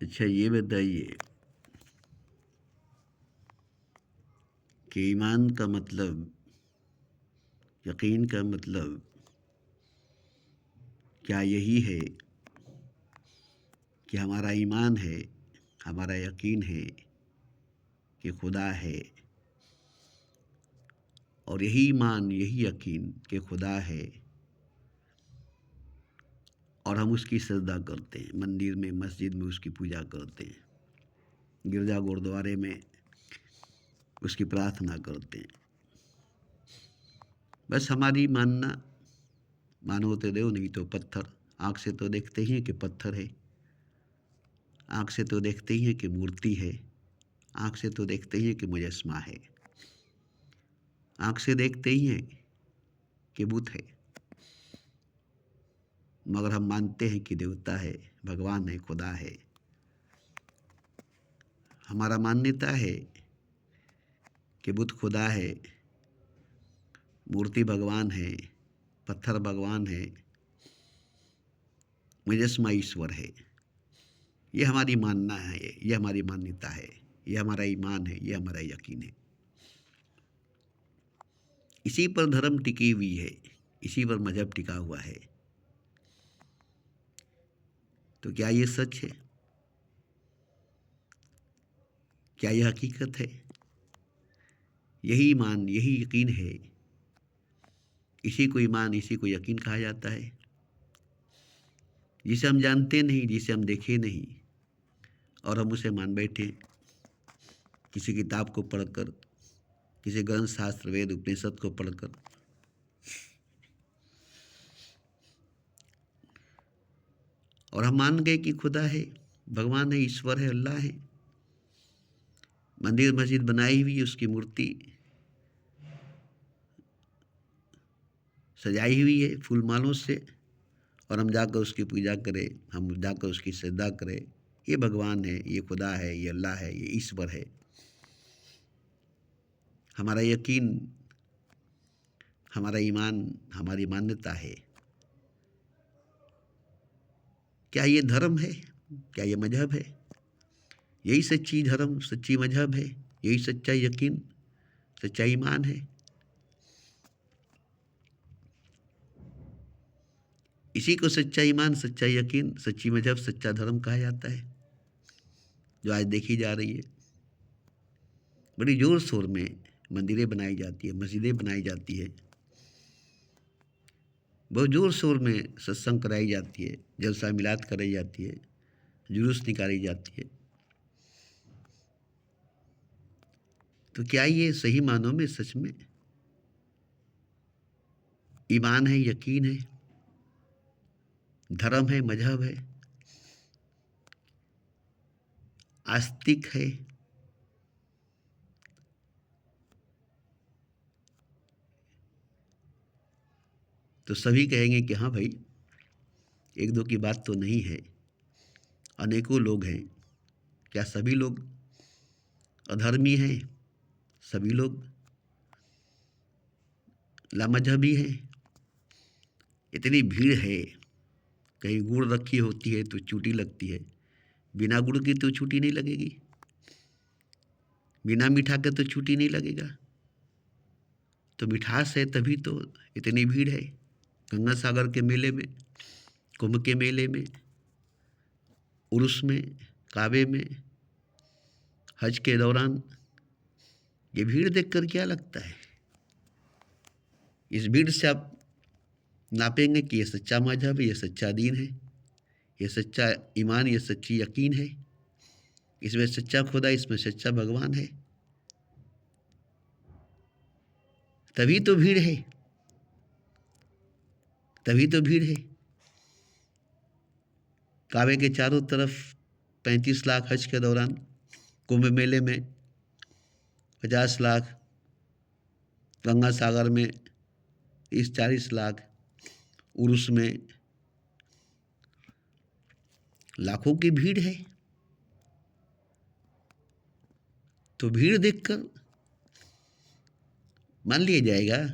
अच्छा, ये बताइए कि ईमान का मतलब, यकीन का मतलब क्या यही है कि हमारा ईमान है, हमारा यकीन है कि खुदा है, और यही ईमान यही यकीन कि खुदा है, और हम उसकी सजदा करते हैं, मंदिर में मस्जिद में उसकी पूजा करते हैं, गिरजा गुरुद्वारे में उसकी प्रार्थना करते हैं। बस हमारी मानना, मानो तो दो नहीं तो पत्थर। आँख से तो देखते ही हैं कि पत्थर है, आँख से तो देखते ही हैं कि मूर्ति है, आँख से तो देखते ही हैं कि मुजस्मा है, आँख से देखते ही हैं कि बुत है, मगर हम मानते हैं कि देवता है, भगवान है, खुदा है। हमारा मान्यता है कि बुत खुदा है, मूर्ति भगवान है, पत्थर भगवान है, मुजस्मा ईश्वर है। ये हमारी मानना है, ये हमारी मान्यता है, ये हमारा ईमान है, ये हमारा यकीन है। इसी पर धर्म टिकी हुई है, इसी पर मजहब टिका हुआ है। तो क्या ये सच है? क्या यह हकीकत है? यही ईमान यही यकीन है। इसी को ईमान, इसी को यकीन कहा जाता है, जिसे हम जानते नहीं, जिसे हम देखे नहीं, और हम उसे मान बैठे किसी किताब को पढ़कर, किसी ग्रंथ शास्त्र वेद उपनिषद को पढ़कर। और हम मान गए कि खुदा है, भगवान है, ईश्वर है, अल्लाह है। मंदिर मस्जिद बनाई हुई, उसकी मूर्ति सजाई हुई है फूल मालों से, और हम जाकर उसकी पूजा करें, हम जाकर उसकी सजदा करें। ये भगवान है, ये खुदा है, ये अल्लाह है, ये ईश्वर है। हमारा यकीन, हमारा ईमान, हमारी मान्यता है। क्या ये धर्म है? क्या ये मजहब है? यही सच्ची धर्म, सच्ची मजहब है, यही सच्चा यकीन, सच्चा ईमान है। इसी को सच्चा ईमान, सच्चा यकीन, सच्ची मजहब, सच्चा धर्म कहा जाता है, जो आज देखी जा रही है। बड़ी जोर शोर में मंदिरें बनाई जाती है, मस्जिदें बनाई जाती है, बहुत जोर शोर में सत्संग कराई जाती है, जलसा मिलाद कराई जाती है, जुलूस निकाली जाती है। तो क्या ये सही मानों में सच में ईमान है, यकीन है, धर्म है, मजहब है, आस्तिक है? तो सभी कहेंगे कि हाँ भाई, एक दो की बात तो नहीं है, अनेकों लोग हैं। क्या सभी लोग अधर्मी हैं? सभी लोग लामजहबी हैं? इतनी भीड़ है, कहीं गुड़ रखी होती है तो चूटी लगती है, बिना गुड़ की तो चूटी नहीं लगेगी, बिना मीठा के तो चूटी नहीं लगेगा। तो मिठास है तभी तो इतनी भीड़ है। गंगा सागर के मेले में, कुंभ के मेले में, उर्स में, काबे में, हज के दौरान, ये भीड़ देखकर क्या लगता है? इस भीड़ से आप नापेंगे कि ये सच्चा मजहब है, ये सच्चा दीन है, ये सच्चा ईमान, ये सच्ची यकीन है, इसमें सच्चा खुदा, इसमें सच्चा भगवान है। तभी तो भीड़ है, तभी तो भीड़ है। काबे के चारों तरफ 35 लाख हज के दौरान, कुंभ मेले में 50 लाख, गंगा सागर में 30-40 लाख, उर्स में लाखों की भीड़ है। तो भीड़ देखकर मान लिया जाएगा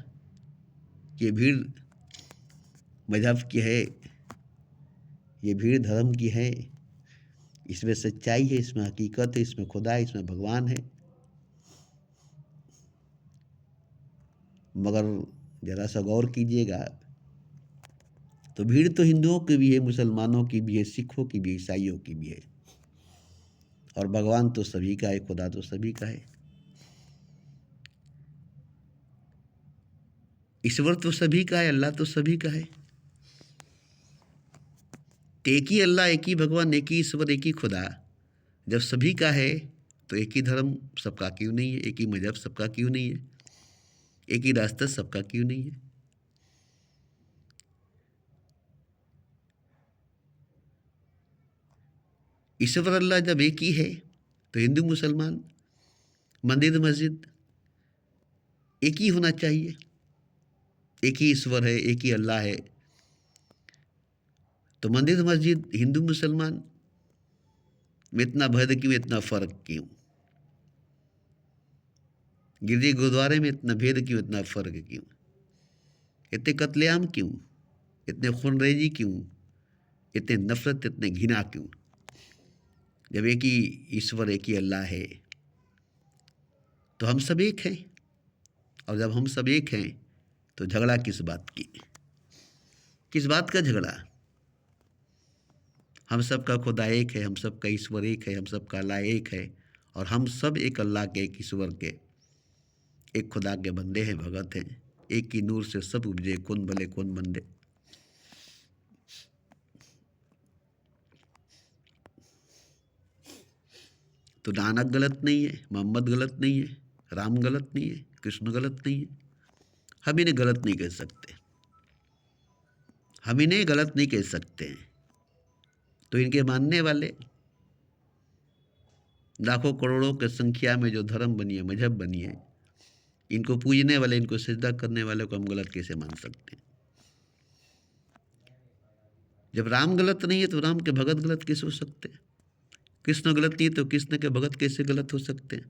कि भीड़ मजहब की है, ये भीड़ धर्म की है, इसमें सच्चाई है, इसमें हकीकत है, इसमें खुदा है, इसमें भगवान है। मगर जरा सा गौर कीजिएगा तो भीड़ तो हिंदुओं की भी है, मुसलमानों की भी है, सिखों की भी है, ईसाइयों की भी है, और भगवान तो सभी का है, खुदा तो सभी का है, ईश्वर तो सभी का है, अल्लाह तो सभी का है। एक ही अल्लाह, एक ही भगवान, एक ही ईश्वर, एक ही खुदा जब सभी का है तो एक ही धर्म सबका क्यों नहीं है? एक ही मजहब सबका क्यों नहीं है? एक ही रास्ता सबका क्यों नहीं है? ईश्वर अल्लाह जब एक ही है तो हिंदू मुसलमान, मंदिर मस्जिद एक ही होना चाहिए। एक ही ईश्वर है, एक ही अल्लाह है, तो मंदिर मस्जिद हिंदू मुसलमान में इतना भेद क्यों, इतना फर्क क्यों? गिरजे गुरुद्वारे में इतना भेद क्यों, इतना फर्क क्यों? इतने कत्लेआम क्यों? इतने खूनरेजी क्यों? इतने नफरत, इतने घृणा क्यों? जब एक ही ईश्वर, एक ही अल्लाह है तो हम सब एक हैं, और जब हम सब एक हैं तो झगड़ा किस बात की? किस बात का झगड़ा? हम सब का खुदा एक है, हम सब का ईश्वर एक है, हम सब का अल्लाह एक है, और हम सब एक अल्लाह के, एक ईश्वर के, एक खुदा के बंदे हैं, भगत हैं। एक ही नूर से सब उपजे, कौन भले कौन बंदे। तो नानक गलत नहीं है, मोहम्मद गलत नहीं है, राम गलत नहीं है, कृष्ण गलत नहीं है। हम इन्हें गलत नहीं कह सकते, हम इन्हें गलत नहीं कह सकते हैं। तो इनके मानने वाले लाखों करोड़ों की संख्या में जो धर्म बनी है, मजहब बनी है, इनको पूजने वाले, इनको सिजदा करने वाले को हम गलत कैसे मान सकते हैं? जब राम गलत नहीं है तो राम के भगत गलत कैसे हो सकते हैं? कृष्ण गलत नहीं है तो कृष्ण के भगत कैसे गलत हो सकते हैं?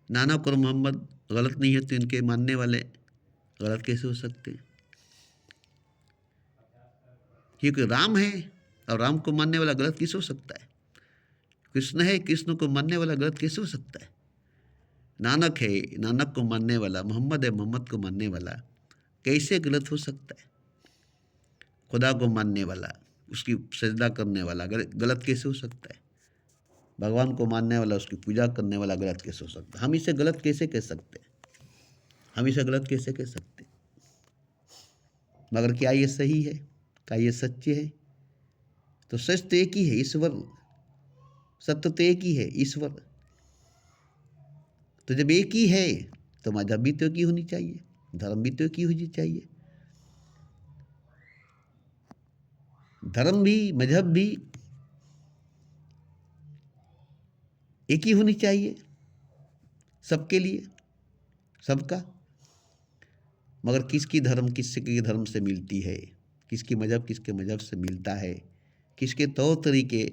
नानक और मोहम्मद गलत नहीं है तो इनके मानने वाले गलत कैसे हो सकते हैं? क्योंकि राम है और राम को मानने वाला गलत कैसे हो सकता है? कृष्ण है, कृष्ण को मानने वाला गलत कैसे हो सकता है? नानक है, नानक को मानने वाला, मोहम्मद है, मोहम्मद को मानने वाला कैसे गलत हो सकता है? खुदा को मानने वाला, उसकी सजदा करने वाला गलत कैसे हो सकता है? भगवान को मानने वाला, उसकी पूजा करने वाला गलत कैसे हो सकता है? हम इसे गलत कैसे कह सकते हैं? हम इसे गलत कैसे कह सकते हैं? मगर क्या ये सही है? क्या ये सच्चे है? तो सच तो एक ही है, ईश्वर। सत्य तो एक ही है, ईश्वर। तो जब एक ही है तो मजहब भी तो एक ही होनी चाहिए, धर्म भी तो एक ही होनी चाहिए। धर्म भी, मजहब भी एक ही होनी चाहिए सबके लिए, सबका। मगर किसकी धर्म किसके धर्म से मिलती है, किसकी मजहब किसके मजहब से मिलता है, किसके तौर तरीके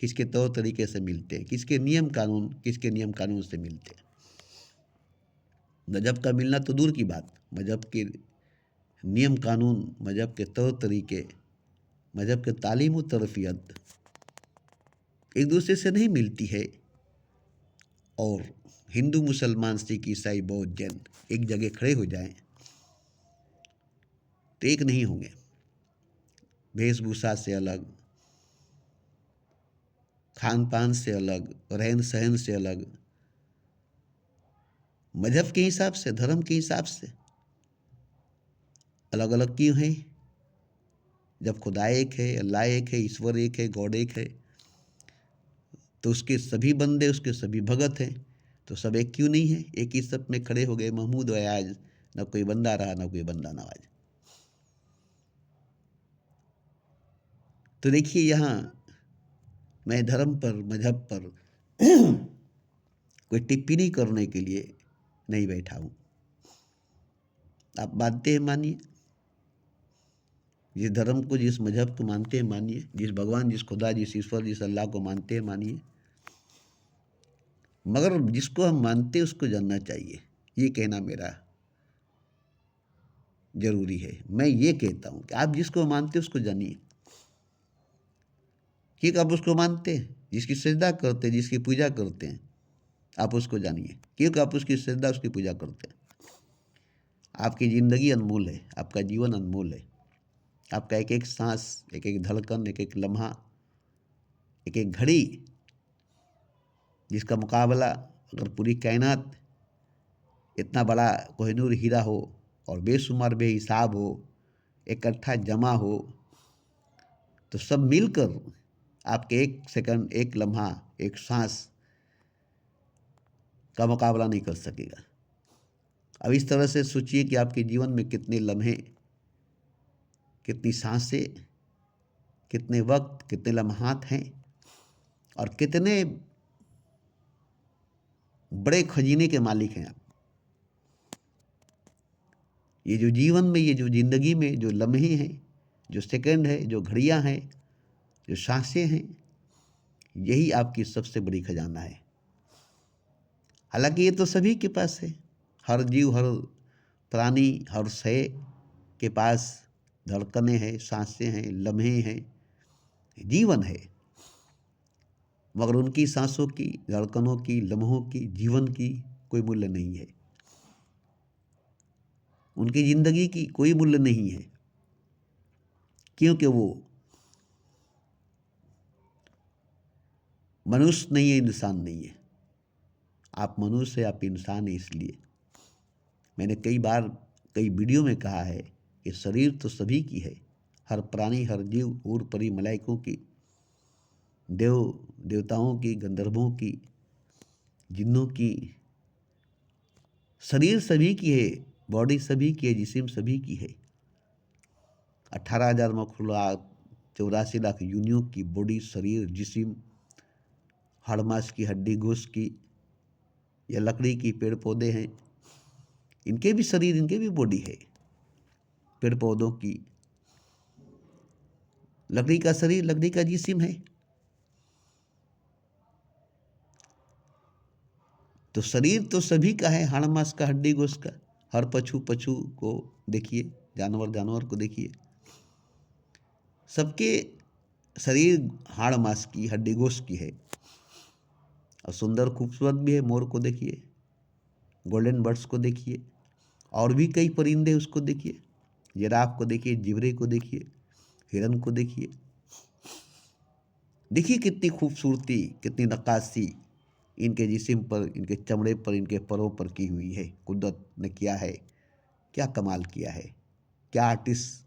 किसके तौर तरीके से मिलते हैं, किसके नियम कानून किसके नियम कानून से मिलते हैं। मजहब का मिलना तो दूर की बात, मजहब के नियम कानून, मजहब के तौर तरीके, मजहब के तालीम और तरबियत एक दूसरे से नहीं मिलती है। और हिंदू, मुसलमान, सिख, ईसाई, बौद्ध, जैन एक जगह खड़े हो जाएं तो एक नहीं होंगे। वेशभूषा से अलग, खान पान से अलग, रहन सहन से अलग, मजहब के हिसाब से, धर्म के हिसाब से अलग अलग क्यों हैं? जब खुदा एक है, अल्लाह एक है, ईश्वर एक है, गॉड एक है, तो उसके सभी बंदे, उसके सभी भगत हैं, तो सब एक क्यों नहीं है? एक ही सब में खड़े हो गए, महमूद अयाज, न कोई बंदा रहा, न कोई बंदा नवाज। तो देखिए, यहाँ मैं धर्म पर, मजहब पर कोई टिप्पणी करने के लिए नहीं बैठा हूँ। आप मानते हैं मानिए, जिस धर्म को, जिस मजहब को मानते हैं मानिए, जिस भगवान, जिस खुदा, जिस ईश्वर, जिस अल्लाह को मानते हैं मानिए, मगर जिसको हम मानते हैं उसको जानना चाहिए, ये कहना मेरा जरूरी है। मैं ये कहता हूँ कि आप जिसको मानते हैं उसको जानिए, क्योंकि आप उसको मानते हैं जिसकी सजदा करते हैं, जिसकी पूजा करते हैं, आप उसको जानिए, क्योंकि आप उसकी सजदा, उसकी पूजा करते हैं। आपकी ज़िंदगी अनमोल है, आपका जीवन अनमोल है। आपका एक एक सांस, एक एक धड़कन, एक एक लम्हा, एक एक घड़ी, जिसका मुकाबला अगर पूरी कायनात इतना बड़ा कोहिनूर हीरा हो और बेशुमार बेहिसाब हो, इकट्ठा जमा हो, तो सब मिलकर आपके एक सेकंड, एक लम्हा, एक सांस का मुकाबला नहीं कर सकेगा। अब इस तरह से सोचिए कि आपके जीवन में कितने लम्हे, कितनी सांसें, कितने वक्त, कितने लम्हात हैं और कितने बड़े खजीने के मालिक हैं आप। ये जो जीवन में, ये जो ज़िंदगी में जो लम्हे हैं, जो सेकंड है, जो घड़ियां हैं, जो सांसें हैं, यही आपकी सबसे बड़ी खजाना है। हालांकि ये तो सभी के पास है, हर जीव, हर प्राणी, हर शय के पास धड़कनें हैं, सांसें हैं, लम्हे हैं, जीवन है। मगर उनकी सांसों की, धड़कनों की, लम्हों की, जीवन की कोई मूल्य नहीं है। उनकी ज़िंदगी की कोई मूल्य नहीं है, क्योंकि वो मनुष्य नहीं है, इंसान नहीं है। आप मनुष्य है, आप इंसान है। इसलिए मैंने कई बार, कई वीडियो में कहा है कि शरीर तो सभी की है, हर प्राणी, हर जीव, ऊर परी, मलाइकों की, देवताओं की, गंधर्वों की, जिन्नों की। शरीर सभी की है, बॉडी सभी की है, जिस्म सभी की है। 18,000 मखलूक़ात, 84 लाख यूनियों की बॉडी, शरीर, जिस्म, हाड़ मांस की, हड्डी गोश्त की, या लकड़ी की, पेड़ पौधे हैं, इनके भी शरीर, इनके भी बॉडी है। पेड़ पौधों की, लकड़ी का शरीर, लकड़ी का जिस्म है। तो शरीर तो सभी का है, हाड़ मांस का, हड्डी गोश्त का। हर पशु को देखिए, जानवर को देखिए, सबके शरीर हाड़ मांस की, हड्डी गोश्त की है और सुंदर खूबसूरत भी है। मोर को देखिए, गोल्डन बर्ड्स को देखिए, और भी कई परिंदे, उसको देखिए, जिराफ को देखिए, जिबरे को देखिए, हिरन को देखिए। देखिए कितनी खूबसूरती, कितनी नक्काशी इनके जिस्म पर, इनके चमड़े पर, इनके परों पर की हुई है। कुदरत ने किया है, क्या कमाल किया है, क्या आर्टिस्ट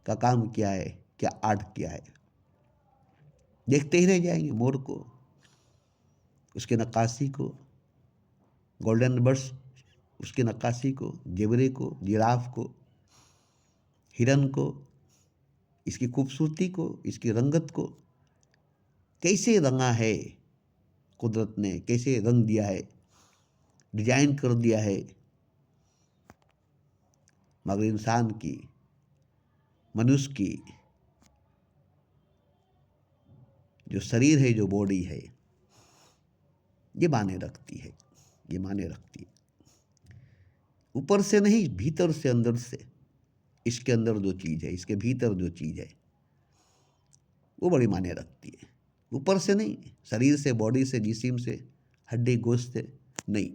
का काम किया है, क्या आर्ट किया है। देखते ही रह जाएंगे मोर को, उसके नक्काशी को, गोल्डन बर्ड्स उसकी नक्काशी को, जेबरे को, जिराफ को, हिरन को, इसकी खूबसूरती को, इसकी रंगत को कैसे रंगा है कुदरत ने, कैसे रंग दिया है, डिजाइन कर दिया है। मगर इंसान की, मनुष्य की जो शरीर है, जो बॉडी है, ये माने रखती है, ये माने रखती है। ऊपर से नहीं, भीतर से, अंदर से। इसके अंदर जो चीज़ है, इसके भीतर जो चीज़ है, वो बड़ी माने रखती है। ऊपर से नहीं, शरीर से, बॉडी से, जिस्म से, हड्डी गोश्त से नहीं,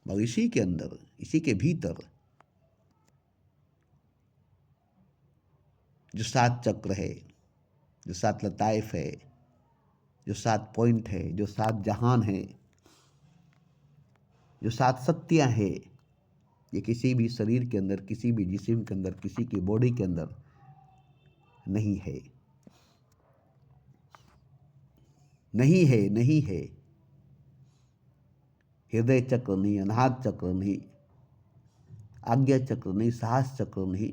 मगर इसी के अंदर, इसी के भीतर जो 7 चक्र है, जो 7 लताइफ है, जो 7 पॉइंट है, जो 7 जहान है, जो 7 शक्तियाँ हैं, ये किसी भी शरीर के अंदर, किसी भी जिस्म के अंदर, किसी की बॉडी के अंदर नहीं है, नहीं है, नहीं है। हृदय चक्र नहीं, अनाहत चक्र नहीं, आज्ञा चक्र नहीं, साहस चक्र नहीं,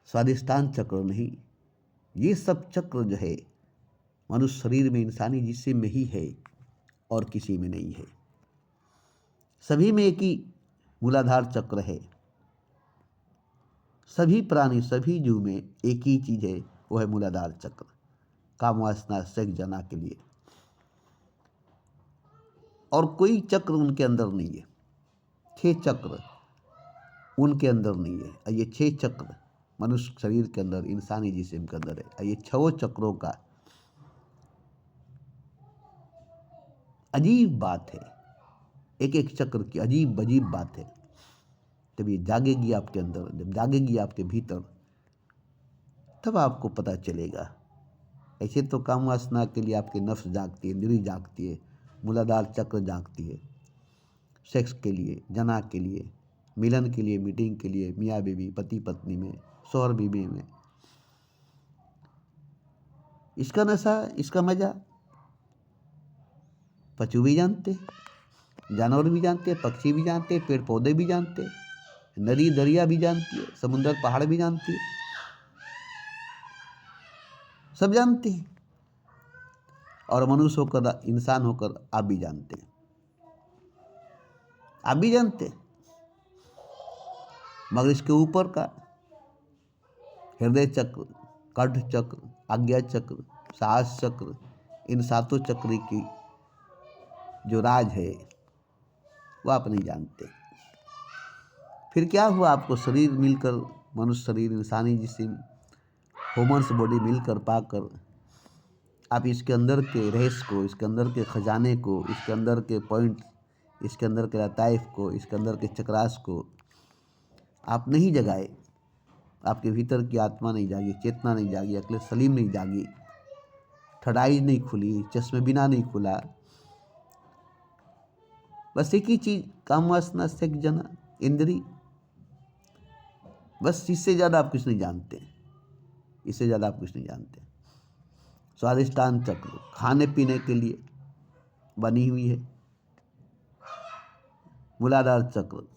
स्वादिष्टान चक्र नहीं। ये सब चक्र जो है मनुष्य शरीर में, इंसानी जिस्म में ही है और किसी में नहीं है। सभी में एक ही मूलाधार चक्र है। सभी प्राणी, सभी जीव में एक ही चीज है, वो है मूलाधार चक्र, काम वासना सेक्स जना के लिए। और कोई चक्र उनके अंदर नहीं है। 6 चक्र उनके अंदर नहीं है। और ये 6 चक्र मनुष्य शरीर के अंदर, इंसानी जिस्म के अंदर है। और ये 6 चक्रों का अजीब बात है, एक एक चक्र की अजीब अजीब बात है। जब ये जागेगी आपके अंदर, जब जागेगी आपके भीतर, तब आपको पता चलेगा। ऐसे तो काम वासना के लिए आपकी नफ्स जागती है, इंद्रिय जागती है, मूलाधार चक्र जागती है, सेक्स के लिए, जना के लिए, मिलन के लिए, मीटिंग के लिए, मियाँ बीवी, पति पत्नी में, शौहर बीवी में। इसका नशा, इसका मजा पशु भी जानते हैं, जानवर भी जानते हैं, पक्षी भी जानते हैं, पेड़ पौधे भी जानते हैं, नदी दरिया भी जानती है, समुद्र पहाड़ भी जानती है, सब जानते हैं। और मनुष्य होकर, इंसान होकर आप भी जानते हैं, आप भी जानते हैं। मगर इसके ऊपर का हृदय चक्र, कंठ चक्र, आज्ञा चक्र, साहस चक्र, इन सातों चक्र की जो राज है वो आप नहीं जानते। फिर क्या हुआ, आपको शरीर मिलकर, मनुष्य शरीर, इंसानी जिस्म, ह्यूमन्स बॉडी मिलकर पाकर आप इसके अंदर के रहस्य को, इसके अंदर के खजाने को, इसके अंदर के पॉइंट, इसके अंदर के लताइफ को, इसके अंदर के चक्रास को आप नहीं जगाए। आपके भीतर की आत्मा नहीं जागी, चेतना नहीं जागी, अक्ल सलीम नहीं जागी, थर्ड आई नहीं खुली, चश्मे बिना नहीं खुला। बस एक ही चीज, काम वासना, सेक्स, जना, इंद्री, बस इससे ज़्यादा आप कुछ नहीं जानते, इससे ज़्यादा आप कुछ नहीं जानते। स्वादिष्टान चक्र खाने पीने के लिए बनी हुई है। मूलाधार चक्र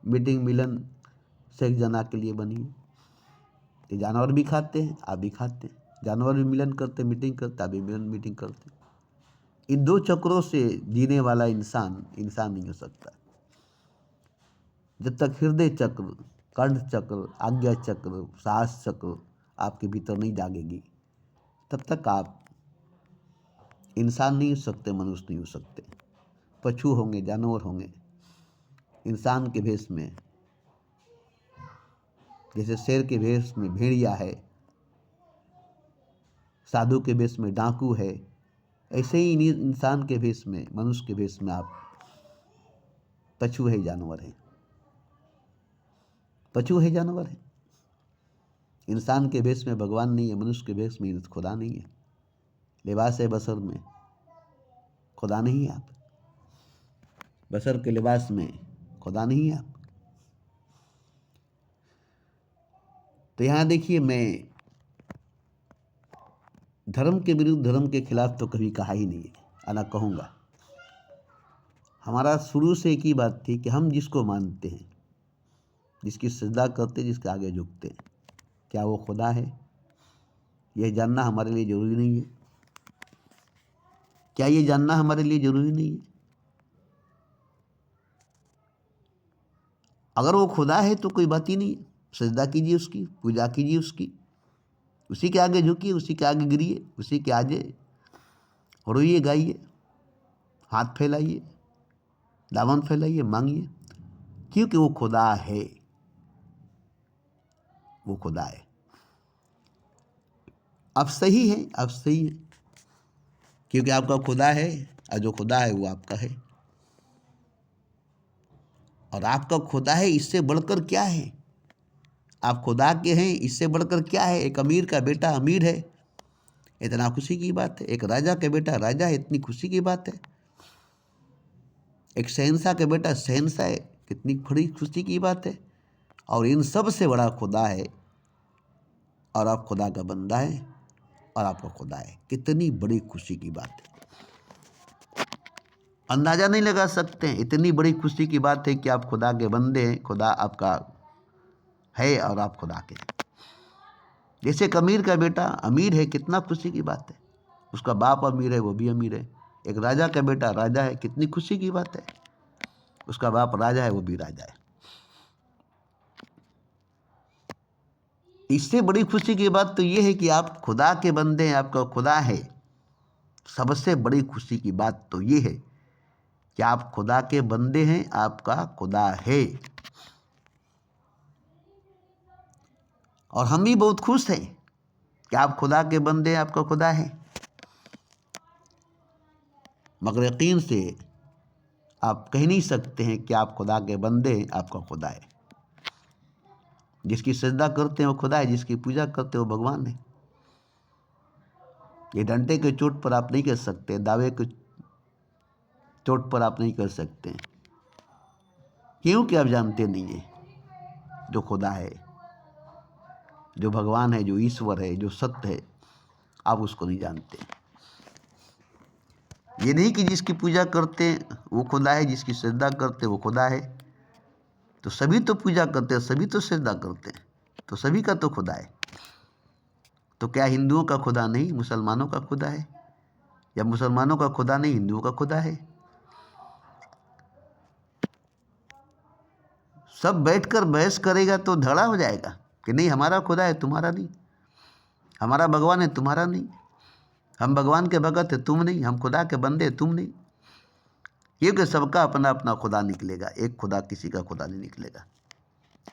मीटिंग, मिलन, सेक्स, जना के लिए बनी है। ये जानवर भी खाते हैं, आप भी खाते हैं, जानवर भी मिलन करते, मीटिंग करते, आप भी मिलन मीटिंग करते। इन दो चक्रों से जीने वाला इंसान इंसान नहीं हो सकता। जब तक हृदय चक्र, कंठ चक्र, आज्ञा चक्र, साहस चक्र आपके भीतर नहीं जागेगी, तब तक आप इंसान नहीं हो सकते, मनुष्य नहीं हो सकते। पशु होंगे, जानवर होंगे, इंसान के भेष में, जैसे शेर के भेष में भेड़िया है, साधु के भेष में डाकू है, ऐसे ही इंसान के भेष में, मनुष्य के भेष में आप पशु है, जानवर है, पशु है, जानवर है। इंसान के भेष में भगवान नहीं है, मनुष्य के भेष में खुदा नहीं है, लिबास है बसर में, खुदा नहीं है आप, बसर के लिबास में खुदा नहीं है आप। तो यहाँ देखिए, मैं धर्म के विरुद्ध, धर्म के खिलाफ तो कभी कहा ही नहीं है, ना कहूँगा। हमारा शुरू से एक ही बात थी कि हम जिसको मानते हैं, जिसकी सजदा करते, जिसके आगे झुकते हैं, क्या वो खुदा है, यह जानना हमारे लिए जरूरी नहीं है? क्या ये जानना हमारे लिए जरूरी नहीं है? अगर वो खुदा है तो कोई बात ही नहीं, सजदा कीजिए उसकी, पूजा कीजिए उसकी, उसी के आगे झुकिए, उसी के आगे गिरिए, उसी के आगे रोइए, गाइए, हाथ फैलाइए, दामन फैलाइए, मांगिए, क्योंकि वो खुदा है, वो खुदा है। अब सही है, अब सही है, क्योंकि आपका खुदा है, और जो खुदा है वो आपका है। और आपका खुदा है, इससे बढ़कर क्या है? आप खुदा के हैं, इससे बढ़कर क्या है? एक अमीर का बेटा अमीर है, इतना खुशी की बात है। एक राजा का बेटा राजा है, इतनी खुशी की बात है। एक शहंशाह का बेटा शहंशाह है, कितनी बड़ी खुशी की बात है। और इन सब से बड़ा खुदा है, और आप खुदा का बंदा है, और आपका खुदा है, कितनी बड़ी खुशी की बात है। अंदाजा नहीं लगा सकते हैं, इतनी बड़ी खुशी की बात है कि आप खुदा के बंदे हैं, खुदा आपका है और आप खुदा के। जैसे एक अमीर का बेटा अमीर है, कितना खुशी की बात है। उसका बाप अमीर है, वो भी अमीर है। एक राजा का बेटा राजा है, कितनी खुशी की बात है। उसका बाप राजा है, वो भी राजा है। इससे बड़ी खुशी की बात तो ये है कि आप खुदा के बंदे हैं, आपका खुदा है। सबसे बड़ी खुशी की बात तो ये है कि आप खुदा के बंदे हैं, आपका खुदा है। और हम भी बहुत खुश हैं कि आप खुदा के बंदे हैं, आपका खुदा है। मगर यकीन से आप कह नहीं सकते हैं कि आप खुदा के बंदे हैं, आपका खुदा है। जिसकी सजदा करते हैं वो खुदा है, जिसकी पूजा करते हैं वो भगवान है। ये डंडे के चोट पर आप नहीं कर सकते, दावे के चोट पर आप नहीं कर सकते, क्योंकि आप जानते नहीं है जो खुदा है, जो भगवान है, जो ईश्वर है, जो सत्य है, आप उसको नहीं जानते। ये नहीं कि जिसकी पूजा करते हैं वो खुदा है, जिसकी सजदा करते हैं वो खुदा है। तो सभी तो पूजा करते हैं, सभी तो सजदा करते हैं, तो सभी का तो खुदा है। तो क्या हिंदुओं का खुदा नहीं मुसलमानों का खुदा है, या मुसलमानों का खुदा नहीं हिंदुओं का खुदा है? सब बैठकर बहस करेगा तो झगड़ा हो जाएगा कि नहीं हमारा खुदा है तुम्हारा नहीं, हमारा भगवान है तुम्हारा नहीं, हम भगवान के भगत है तुम नहीं, हम खुदा के बंदे है तुम नहीं। क्योंकि सबका अपना अपना खुदा निकलेगा, एक खुदा किसी का खुदा नहीं निकलेगा।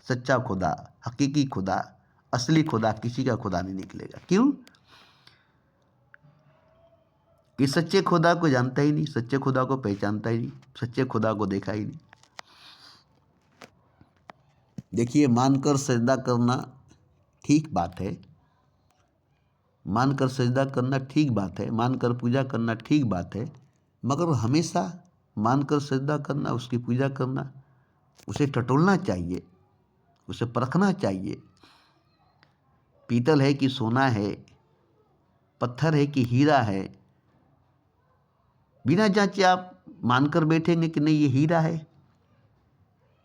सच्चा खुदा, हकीकी खुदा, असली खुदा किसी का खुदा नहीं निकलेगा। क्यों? कि सच्चे खुदा को जानता ही नहीं, सच्चे खुदा को पहचानता ही नहीं, सच्चे खुदा को देखा ही नहीं। देखिए, मानकर सजदा करना ठीक बात है, मानकर सजदा करना ठीक बात है, मानकर पूजा करना ठीक बात है, मगर हमेशा मानकर सजदा करना, उसकी पूजा करना, उसे टटोलना चाहिए, उसे परखना चाहिए। पीतल है कि सोना है, पत्थर है कि हीरा है, बिना जांचे आप मानकर बैठेंगे कि नहीं ये हीरा है,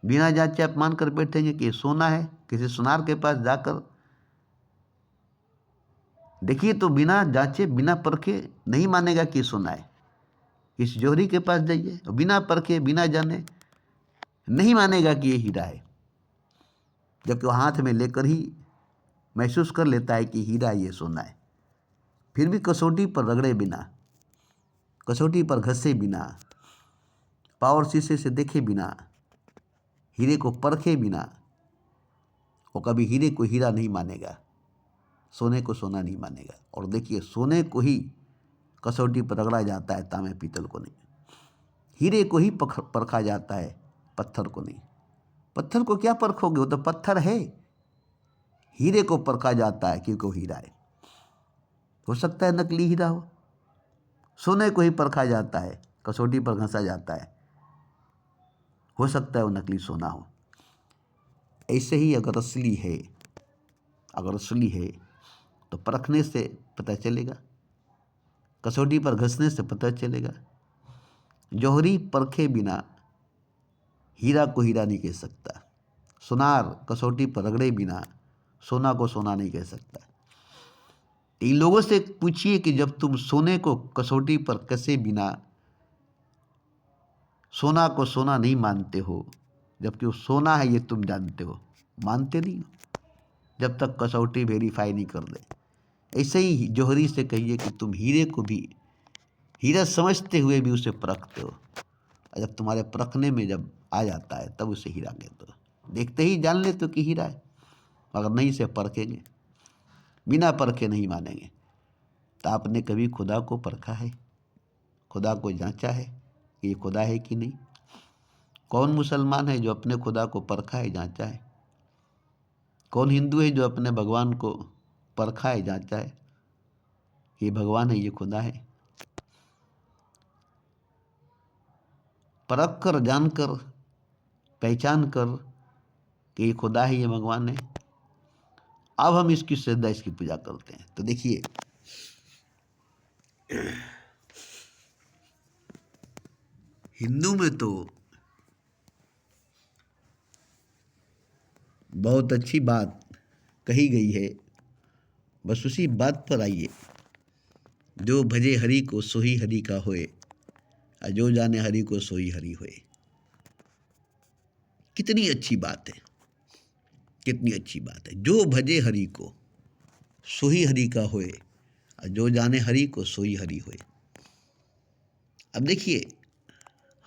बिना जांचे आप मानकर बैठेंगे कि ये सोना है, किसी सुनार के पास जाकर देखिए तो बिना जांचे बिना परखे नहीं मानेगा कि सोना है। इस जोहरी के पास जाइए और बिना परखे बिना जाने नहीं मानेगा कि ये हीरा है, जबकि वो हाथ में लेकर ही महसूस कर लेता है कि हीरा ये सोना है। फिर भी कसौटी पर रगड़े बिना, कसौटी पर घसे बिना, पावर शीशे से देखे बिना, हीरे को परखे बिना वो कभी हीरे को हीरा नहीं मानेगा, सोने को सोना नहीं मानेगा। और देखिए, सोने को ही कसौटी पर रगड़ा जाता है, तांबे पीतल को नहीं। हीरे को ही परखा जाता है, पत्थर को नहीं। पत्थर को क्या परखोगे, वो तो पत्थर है। हीरे को परखा जाता है क्योंकि वो हीरा है। हो सकता है नकली हीरा हो। सोने को ही परखा जाता है, कसौटी पर घंसा जाता है, हो सकता है वो नकली सोना हो। ऐसे ही अगर असली है, अगर असली है तो परखने से पता चलेगा, कसौटी पर घसने से पता चलेगा। जौहरी परखे बिना हीरा को हीरा नहीं कह सकता, सुनार कसौटी पर रगड़े बिना सोना को सोना नहीं कह सकता। इन लोगों से पूछिए कि जब तुम सोने को कसौटी पर कसे बिना सोना को सोना नहीं मानते हो, जबकि वो सोना है ये तुम जानते हो, मानते नहीं हो जब तक कसौटी वेरीफाई नहीं कर दे। ऐसे ही जौहरी से कहिए कि तुम हीरे को भी हीरा समझते हुए भी उसे परखते हो, और जब तुम्हारे परखने में जब आ जाता है तब उसे हीरा कहते हो। देखते ही जान लेते हो कि हीरा है, अगर नहीं इसे परखेंगे, बिना परखे नहीं मानेंगे। तो आपने कभी खुदा को परखा है, खुदा को जांचा है कि ये खुदा है कि नहीं? कौन मुसलमान है जो अपने खुदा को परखा है, जांचा है? कौन हिंदू है जो अपने भगवान को परखा है, जांचा है, ये भगवान है, ये खुदा है? परख कर, जानकर, पहचान कर कि ये खुदा है, ये भगवान है, अब हम इसकी श्रद्धा, इसकी पूजा करते हैं। तो देखिए, हिंदू में तो बहुत अच्छी बात कही गई है, बस उसी बात पर आइए। जो भजे हरि को सोही हरि का होए, और जो जाने हरि को सोही हरि होए। कितनी अच्छी बात है, कितनी अच्छी बात है। जो भजे हरि को सोही हरि का होए, और जो जाने हरि को सोही हरि होए। अब देखिए,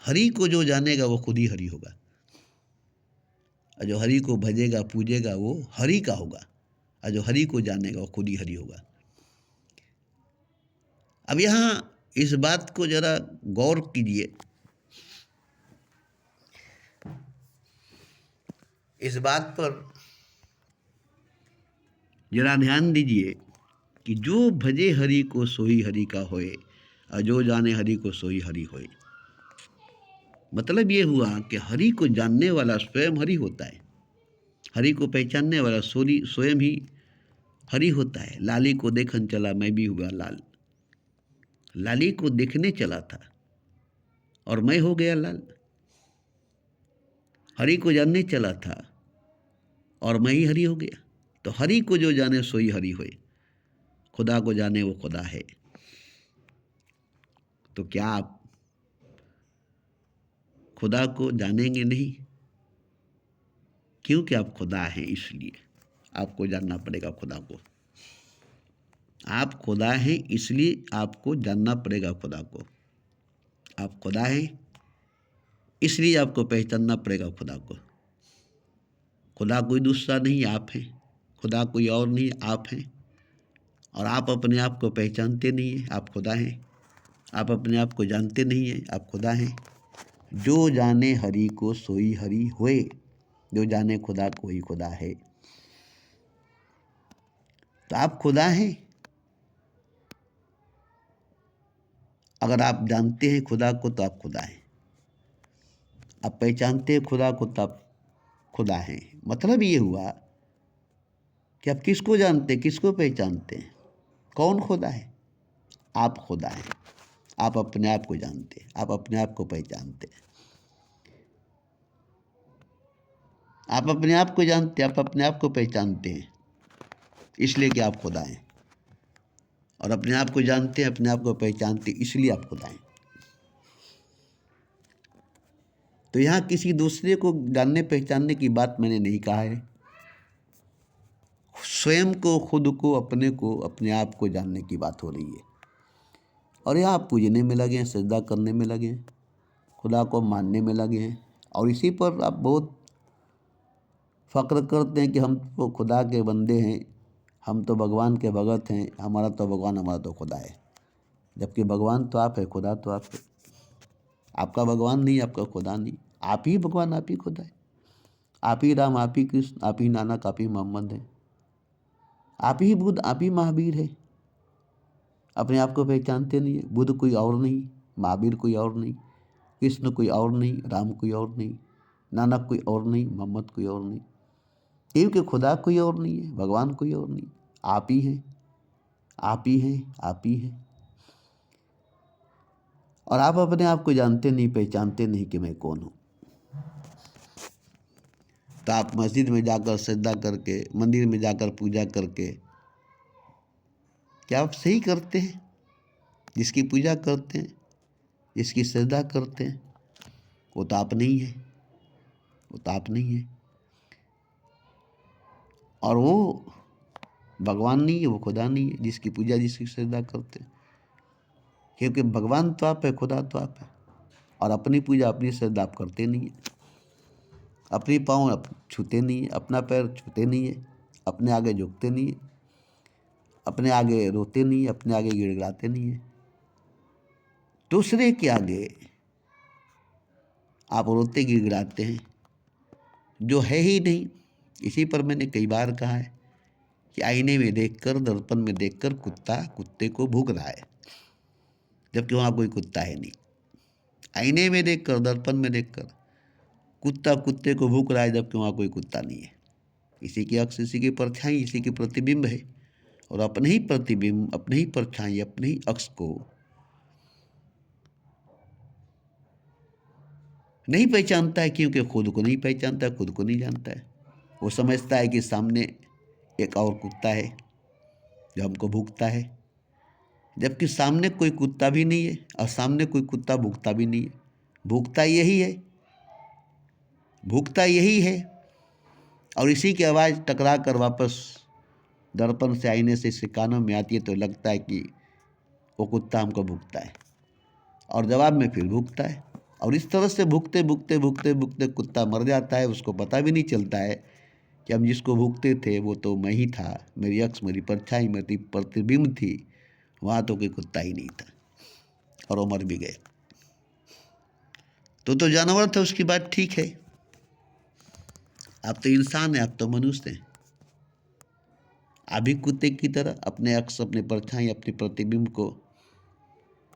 हरि को जो जानेगा वो खुद ही हरि होगा, और जो हरि को भजेगा, पूजेगा, वो हरि का होगा, और जो हरि को जानेगा वो खुद ही हरि होगा। अब यहाँ इस बात को जरा गौर कीजिए, इस बात पर जरा ध्यान दीजिए कि जो भजे हरि को सोई हरि का होए, और जो जाने हरि को सोई हरि होए। मतलब ये हुआ कि हरि को जानने वाला स्वयं हरि होता है, हरि को पहचानने वाला स्वयं ही हरि होता है। लाली को देखन चला मैं भी हुआ लाल, लाली को देखने चला था और मैं हो गया लाल। हरि को जानने चला था और मैं ही हरि हो गया। तो हरि को जो जाने सोई हरि होए, खुदा को जाने वो खुदा है। तो क्या आप खुदा को जानेंगे नहीं? क्योंकि आप खुदा हैं, इसलिए आपको जानना पड़ेगा खुदा को। आप खुदा हैं इसलिए आपको जानना पड़ेगा खुदा को। आप खुदा हैं इसलिए आपको पहचानना पड़ेगा खुदा को। खुदा कोई दूसरा नहीं, आप हैं। खुदा कोई और नहीं, आप हैं। और आप अपने आप को पहचानते नहीं हैं, आप खुदा हैं। आप अपने आप को जानते नहीं हैं, आप खुदा हैं। जो जाने हरि को सोई हरि होए, जो जाने खुदा को ही खुदा है। तो आप खुदा हैं। अगर आप जानते हैं खुदा को तो आप खुदा हैं। आप पहचानते हैं खुदा को तो आप खुदा हैं। मतलब ये हुआ कि आप किसको जानते हैं, किसको पहचानते हैं? कौन खुदा है? आप खुदा हैं। आप अपने आप को जानते हैं, आप अपने आप को पहचानते हैं। आप अपने आप को जानते हैं, आप अपने आप को पहचानते हैं, इसलिए कि आप खुदा हैं। और अपने आप को जानते हैं, अपने आप को पहचानते हैं, इसलिए आप खुदा हैं। तो यहाँ किसी दूसरे को जानने पहचानने की बात मैंने नहीं कहा है। स्वयं को, खुद को, अपने को, अपने आप को जानने की बात हो रही है। और यहाँ आप पूजने में लगे हैं, सजदा करने में लगे हैं, खुदा को मानने में लगे हैं। और इसी पर आप बहुत फ़क्र करते हैं कि हम तो खुदा के बंदे हैं, हम तो भगवान के भगत हैं, हमारा तो भगवान, हमारा तो खुदा है। जबकि भगवान तो आप है, खुदा तो आप है। आपका भगवान नहीं, आपका खुदा नहीं, आप ही भगवान, आप ही खुदा है। आप ही राम, आप ही कृष्ण, आप ही नानक, आप ही मोहम्मद है। आप ही बुद्ध, आप ही महावीर है। अपने आप को पहचानते नहीं है। बुद्ध कोई और नहीं, महावीर कोई और नहीं, कृष्ण कोई और नहीं, राम कोई और नहीं, नानक कोई और नहीं, मोहम्मद कोई और नहीं। क्योंकि खुदा कोई और नहीं है, भगवान कोई और नहीं, आप ही हैं, आप ही हैं, आप ही हैं। और आप अपने आप को जानते नहीं, पहचानते नहीं कि मैं कौन हूँ। तो आप मस्जिद में जाकर सजदा करके, मंदिर में जाकर पूजा करके क्या आप सही करते हैं? जिसकी पूजा करते हैं, जिसकी सजदा करते हैं, वो तो आप नहीं है, वो तो आप नहीं है। और वो भगवान नहीं है, वो खुदा नहीं है, जिसकी पूजा, जिसकी सजदा करते हैं। क्योंकि भगवान तो आप है, खुदा तो आप है। और अपनी पूजा, अपनी सजदा आप करते नहीं है। अपनी पाँव आप छूते नहीं है, अपना पैर छूते नहीं है, अपने आगे झुकते नहीं है, अपने आगे रोते नहीं है, अपने आगे गिड़गिड़ाते नहीं है। दूसरे के आगे आप रोते गिड़गिड़ाते हैं, जो है ही नहीं। इसी पर मैंने कई बार कहा है कि आईने में देखकर, दर्पण में देखकर कुत्ता कुत्ते को भूक रहा है, जबकि वहाँ कोई कुत्ता है नहीं। आईने में देखकर, दर्पण में देखकर कुत्ता कुत्ते को भूक रहा है, जबकि वहाँ कोई कुत्ता नहीं है। इसी की अक्स, इसी की परछाई, इसी की प्रतिबिंब है। और अपने ही प्रतिबिंब, अपने ही परछाई, अपने ही अक्स को नहीं पहचानता है, क्योंकि खुद को नहीं पहचानता है, खुद को नहीं जानता है। वो समझता है कि सामने एक और कुत्ता है जो हमको भूखता है, जबकि सामने कोई कुत्ता भी नहीं है और सामने कोई कुत्ता भूखता भी नहीं है। भूखता यही है, भूखता यही है। और इसी की आवाज़ टकरा कर वापस दर्पण से, आईने से इसके कानों में आती है, तो लगता है कि वो कुत्ता हमको भूखता है, और जवाब में फिर भूखता है। और इस तरह से भूखते भूखते भूखते भूखते कुत्ता मर जाता है। उसको पता भी नहीं चलता है कि हम जिसको भूखते थे वो तो मैं ही था, मेरी अक्स, मेरी परछाई, मेरी प्रतिबिंब थी, वहाँ तो कोई कुत्ता ही नहीं था। और वो मर भी गया। तो जानवर था, उसकी बात ठीक है। आप तो इंसान हैं, आप तो मनुष्य हैं। आप भी कुत्ते की तरह अपने अक्स, अपने परछाई, अपने प्रतिबिंब को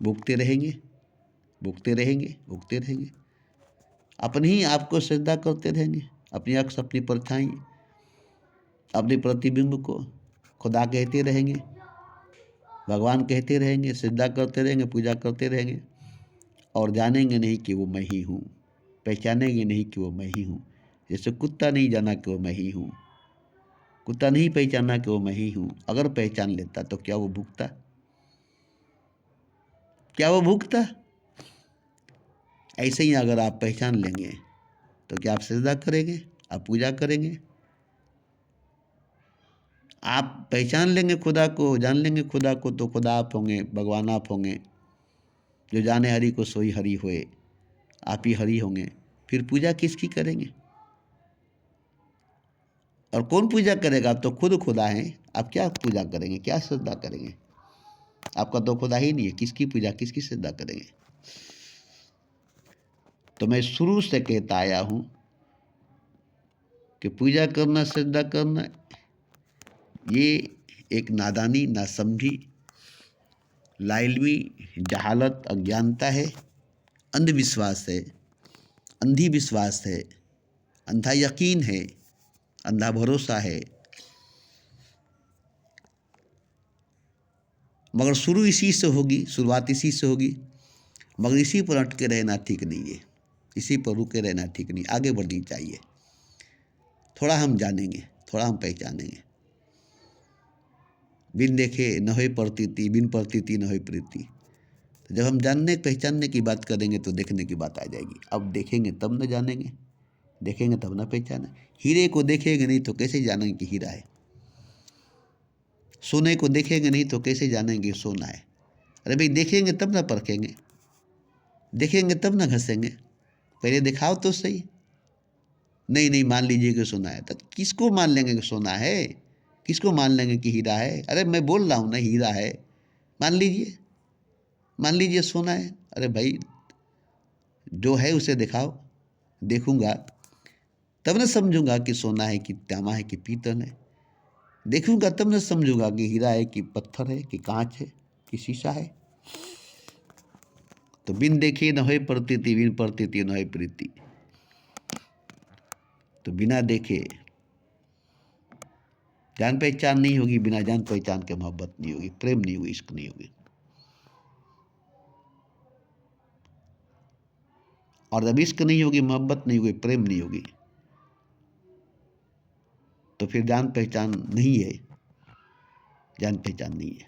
भूखते रहेंगे, भूखते रहेंगे, भूखते रहेंगे। अपने ही आपको सजदा करते रहेंगे, अपनी अक्स, अपनी परछाई, अपने प्रतिबिंब को खुदा कहते रहेंगे, भगवान कहते रहेंगे, सजदा करते रहेंगे, पूजा करते रहेंगे, और जानेंगे नहीं कि वो मैं ही हूँ, पहचानेंगे नहीं कि वो मैं ही हूँ। जैसे कुत्ता नहीं जाना कि वो मैं ही हूँ, कुत्ता नहीं पहचाना कि वो मैं ही हूँ। अगर पहचान लेता तो क्या वो भूखता? क्या वो भूखता? ऐसे ही अगर आप पहचान लेंगे तो क्या आप सजदा करेंगे, आप पूजा करेंगे? आप पहचान लेंगे खुदा को, जान लेंगे खुदा को, तो खुदा आप होंगे, भगवान आप होंगे। जो जाने हरि को सोई हरि होए, आप ही हरि होंगे। फिर पूजा किसकी करेंगे? और कौन पूजा करेगा? आप तो खुद खुदा हैं, आप क्या पूजा करेंगे, क्या सजदा करेंगे? आपका तो खुदा ही नहीं है, किसकी पूजा, किसकी सजदा करेंगे? तो मैं शुरू से कहता आया हूँ कि पूजा करना, सजदा करना, ये एक नादानी, नासमझी, लाइलमी, जहालत, अज्ञानता है, अंधविश्वास है, अंधी विश्वास है, अंधा यकीन है, अंधा भरोसा है। मगर शुरू इसी से होगी, शुरुआत इसी से होगी। मगर इसी पर अटके रहना ठीक नहीं है, इसी पर रुके रहना ठीक नहीं, आगे बढ़नी चाहिए। थोड़ा हम जानेंगे, थोड़ा हम पहचानेंगे। बिन देखे न होए प्रतीति, बिन प्रतीति न होए प्रीति। तो जब हम जानने पहचानने की बात करेंगे तो देखने की बात आ जाएगी। अब देखेंगे तब न जानेंगे, देखेंगे तब न पहचाने। हीरे को देखेंगे नहीं तो कैसे जानेंगे कि हीरा है? सोने को देखेंगे नहीं तो कैसे जानेंगे सोना है? अरे भाई, देखेंगे तब ना परखेंगे, देखेंगे तब ना घसेंगे। पहले दिखाओ तो सही। नहीं नहीं, मान लीजिए कि सोना है, तो किसको मान लेंगे कि सोना है? किसको मान लेंगे कि हीरा है? अरे मैं बोल रहा हूँ ना, हीरा है, मान लीजिए, मान लीजिए सोना है। अरे भाई, जो है उसे दिखाओ, देखूंगा तब न समझूंगा कि सोना है कि तांबा है कि पीतल है। देखूंगा तब न समझूंगा कि हीरा है कि पत्थर है कि कांच है कि शीशा है। तो बिन देखे न होए प्रतीति, बिन प्रतीति न होए प्रीति। तो बिना देखे जान पहचान नहीं होगी, बिना जान पहचान के मोहब्बत नहीं होगी, प्रेम नहीं होगी, इश्क नहीं होगी। और जब इश्क नहीं होगी, मोहब्बत नहीं होगी, प्रेम नहीं होगी, तो फिर जान पहचान नहीं है, जान पहचान नहीं है।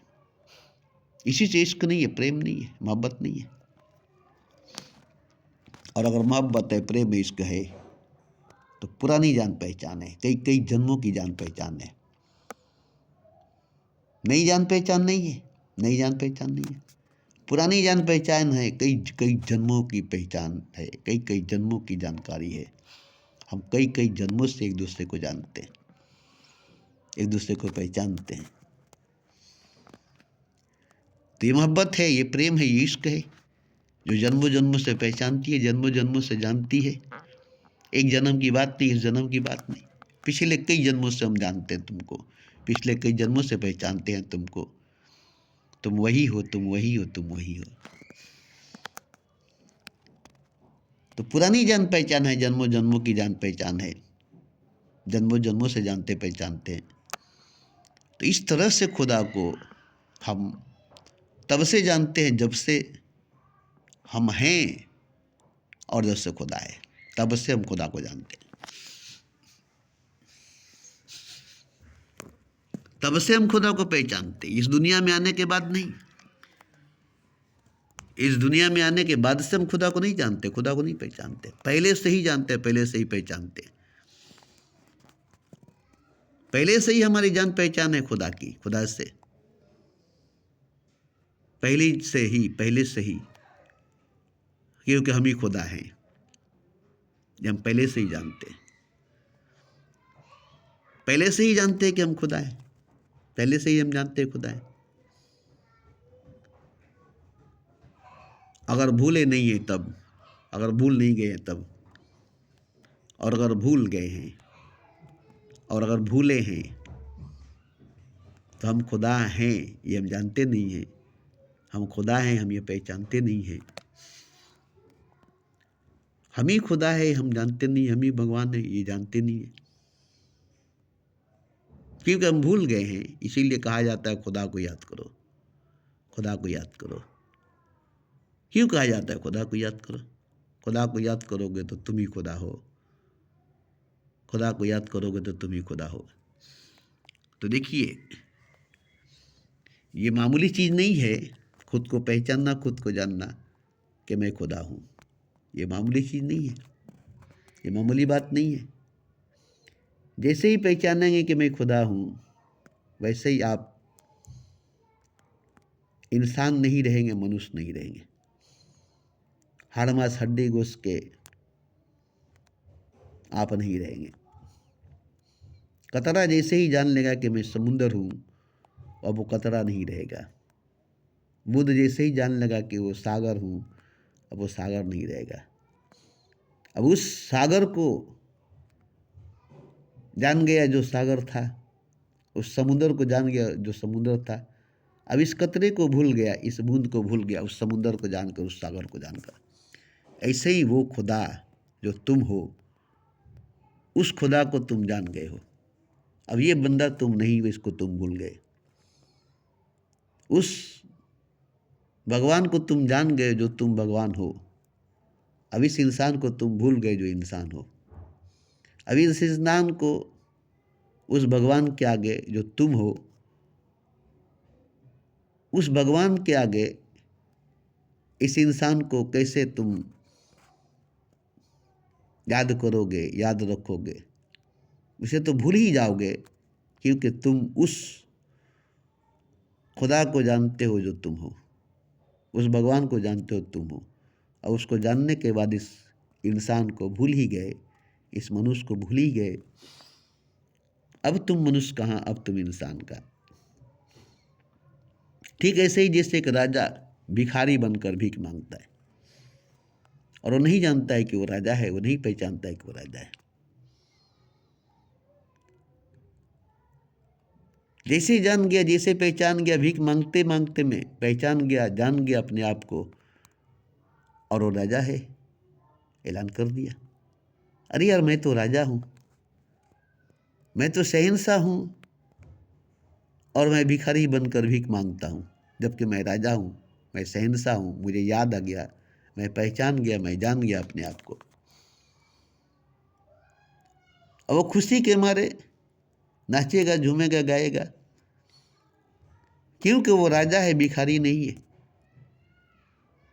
इसी से इश्क नहीं है, प्रेम नहीं है, मोहब्बत नहीं है। और अगर मोहब्बत है, प्रेम है, इश्क है, तो पुरानी जान पहचान है, कई कई जन्मों की जान पहचान है। नई जान पहचान नहीं है, नई जान पहचान नहीं है। पुरानी जान पहचान है, कई कई जन्मों की पहचान है, कई कई जन्मों की जानकारी है। हम कई कई जन्मों से एक दूसरे को जानते हैं, एक दूसरे को पहचानते हैं। तो ये मोहब्बत है, ये प्रेम है, ये इश्क है, जो जन्मों जन्मों से पहचानती है, जन्मों जन्मों से जानती है। एक जन्म की बात नहीं, इस जन्म की बात नहीं, पिछले कई जन्मों से हम जानते हैं तुमको, पिछले कई जन्मों से पहचानते हैं तुमको। तुम वही हो, तुम वही हो, तुम वही हो। तो पुरानी जान पहचान है, जन्मों जन्मों की जान पहचान है, जन्मों जन्मों से जानते पहचानते हैं। तो इस तरह से खुदा को हम तब से जानते हैं जब से हम हैं, और जब से खुदा है तब से हम खुदा को जानते हैं। तब से हम खुदा को पहचानते हैं, इस दुनिया में आने के बाद नहीं। इस दुनिया में आने के बाद से हम खुदा को नहीं जानते, खुदा को नहीं पहचानते, पहले से ही जानते हैं, पहले से ही पहचानते हैं। पहले से ही हमारी जान पहचान है खुदा की, खुदा से पहले से ही, पहले से ही, क्योंकि हम ही खुदा हैं, ये हम पहले से ही जानते हैं। पहले से ही जानते हैं कि हम खुदा हैं, पहले से ही हम जानते हैं खुदा है। अगर भूले नहीं हैं तब, अगर भूल नहीं गए हैं तब, और अगर भूल गए हैं, और अगर भूले हैं तो हम खुदा हैं ये हम जानते नहीं हैं। हम खुदा हैं हम ये पहचानते नहीं हैं। हम ही खुदा है हम जानते नहीं, हम ही भगवान है ये जानते नहीं है। क्योंकि हम भूल गए हैं, इसीलिए कहा जाता है खुदा को याद करो, खुदा को याद करो। क्यों कहा जाता है खुदा को याद करो? खुदा को याद करोगे तो तुम ही खुदा हो, खुदा को याद करोगे तो तुम ही खुदा हो। तो देखिए, ये मामूली चीज़ नहीं है खुद को पहचानना, खुद को जानना कि मैं खुदा हूँ। ये मामूली चीज़ नहीं है, ये मामूली बात नहीं है। जैसे ही पहचानेंगे कि मैं खुदा हूँ, वैसे ही आप इंसान नहीं रहेंगे, मनुष्य नहीं रहेंगे। हाड़ मांस हड्डी गोश्त के आप नहीं रहेंगे। कतरा जैसे ही जान लेगा कि मैं समुंदर हूँ, अब वो कतरा नहीं रहेगा। बुद्ध जैसे ही जान लगा कि वो सागर हूँ, अब वो सागर नहीं रहेगा। अब उस सागर को जान गया जो सागर था, उस समुंदर को जान गया जो समुंदर था। अब इस कतरे को भूल गया, इस बूंद को भूल गया, उस समुंदर को जानकर, उस सागर को जानकर। ऐसे ही वो खुदा जो तुम हो, उस खुदा को तुम जान गए हो। अब ये बंदा तुम नहीं हो, इसको तुम भूल गए। उस भगवान को तुम जान गए जो तुम भगवान हो। अब इस इंसान को तुम भूल गए जो इंसान हो। अब इस इंसान को उस भगवान के आगे जो तुम हो, उस भगवान के आगे इस इंसान को कैसे तुम याद करोगे, याद रखोगे? उसे तो भूल ही जाओगे, क्योंकि तुम उस खुदा को जानते हो जो तुम हो, उस भगवान को जानते हो तुम हो। और उसको जानने के बाद इस इंसान को भूल ही गए, इस मनुष्य को भूल ही गए। अब तुम मनुष्य कहाँ, अब तुम इंसान का। ठीक ऐसे ही जैसे एक राजा भिखारी बनकर भीख मांगता है और वो नहीं जानता है कि वो राजा है, वो नहीं पहचानता है कि वो राजा है। जैसे जान गया, जैसे पहचान गया, भीख मांगते मांगते में पहचान गया, जान गया अपने आप को, और वो राजा है, ऐलान कर दिया, अरे यार मैं तो राजा हूँ, मैं तो शहंशाह हूँ, और मैं भिखारी बनकर भीख मांगता हूँ, जबकि मैं राजा हूँ, मैं शहंशाह हूँ। मुझे याद आ गया, मैं पहचान गया, मैं जान गया अपने आप को। और वो खुशी के मारे नाचेगा, झूमेगा, गाएगा, क्योंकि वो राजा है, भिखारी नहीं है।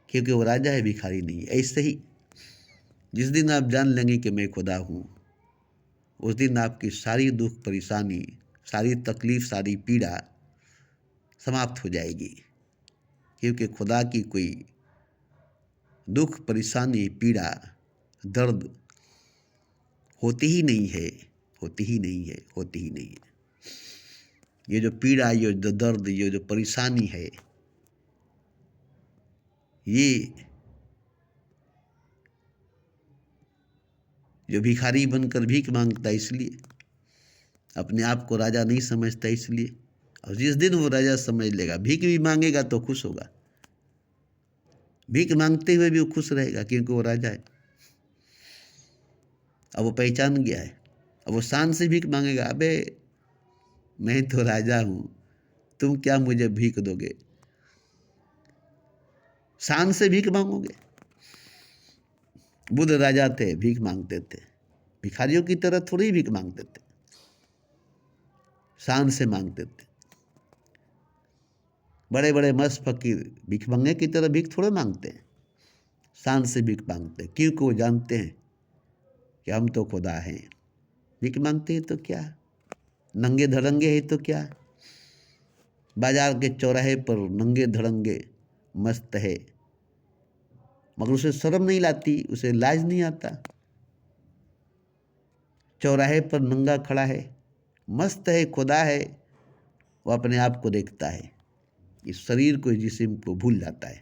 क्योंकि वो राजा है, भिखारी नहीं है। ऐसे ही जिस दिन आप जान लेंगे कि मैं खुदा हूँ, उस दिन आपकी सारी दुख परेशानी, सारी तकलीफ, सारी पीड़ा समाप्त हो जाएगी। क्योंकि खुदा की कोई दुख, परेशानी, पीड़ा, दर्द होती ही नहीं है, होती ही नहीं है, होती ही नहीं है। ये जो पीड़ा, ये जो दर्द, ये जो परेशानी है, ये जो भिखारी बनकर भीख मांगता है इसलिए, अपने आप को राजा नहीं समझता इसलिए। और जिस दिन वो राजा समझ लेगा, भीख भी मांगेगा तो खुश होगा, भीख मांगते हुए भी वो खुश रहेगा, क्योंकि वो राजा है। अब वो पहचान गया है, अब वो शान से भीख मांगेगा, अबे मैं तो राजा हूँ, तुम क्या मुझे भीख दोगे? शान से भीख मांगोगे। बुद्ध राजा थे, भीख मांगते थे, भिखारियों की तरह थोड़ी ही भीख मांगते थे, शान से मांगते थे। बड़े बड़े मस्त फकीर भीख मांगे की तरह भीख थोड़े मांगते हैं, शान से भीख मांगते हैं, क्योंकि वो जानते हैं कि हम तो खुदा हैं। भीख मांगते हैं तो क्या, नंगे धड़ंगे हैं तो क्या, बाजार के चौराहे पर नंगे धड़ंगे मस्त है, मगर उसे शर्म नहीं लाती, उसे लाज नहीं आता। चौराहे पर नंगा खड़ा है, मस्त है, खुदा है, वो अपने आप को देखता है, इस शरीर को, इस जिस्म को भूल जाता है।